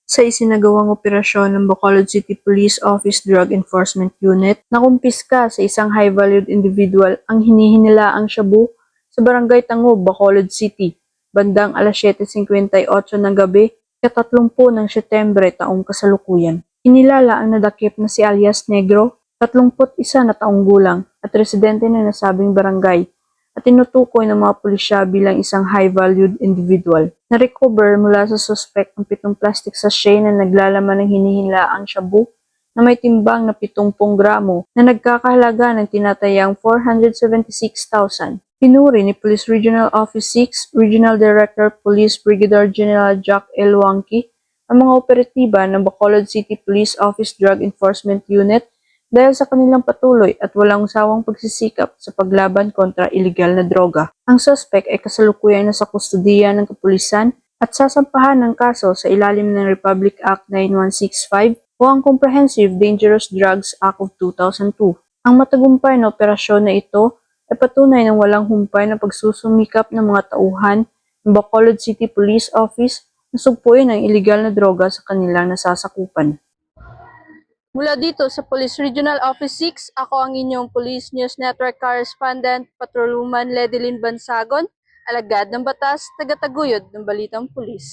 Sa isinagawang operasyon ng Bacolod City Police Office Drug Enforcement Unit, nakumpiska sa isang high-valued individual ang hinihinilaang shabu sa Barangay Tangob, Bacolod City, bandang alas 7:58 ng gabi, ika-30 ng Setyembre taong kasalukuyan. Kinilala ang nadakip na si alias Negro, 31 na taong gulang at residente ng nasabing barangay at tinutukoy ng mga pulisya bilang isang high-valued individual. Na-recover mula sa suspect ang 7 plastic sachet na naglalaman ng hinihilaang shabu na may timbang na 70 gramo na nagkakahalaga ng tinatayang 476,000. Pinuri ni Police Regional Office 6 Regional Director Police Brigadier General Jack L. Wangki ang mga operatiba ng Bacolod City Police Office Drug Enforcement Unit dahil sa kanilang patuloy at walang sawang pagsisikap sa paglaban kontra ilegal na droga. Ang suspect ay kasalukuyang nasa kustudiya ng kapulisan at sasampahan ng kaso sa ilalim ng Republic Act 9165 o ang Comprehensive Dangerous Drugs Act of 2002. Ang matagumpay na operasyon na ito ay patunay ng walang humpay na pagsusumikap ng mga tauhan ng Bacolod City Police Office na sugpuin ang ilegal na droga sa kanilang nasasakupan. Mula dito sa Police Regional Office 6, ako ang inyong Police News Network Correspondent, Patrolwoman Ledilyn Bansagon, alagad ng batas, tagataguyod ng Balitang Pulis.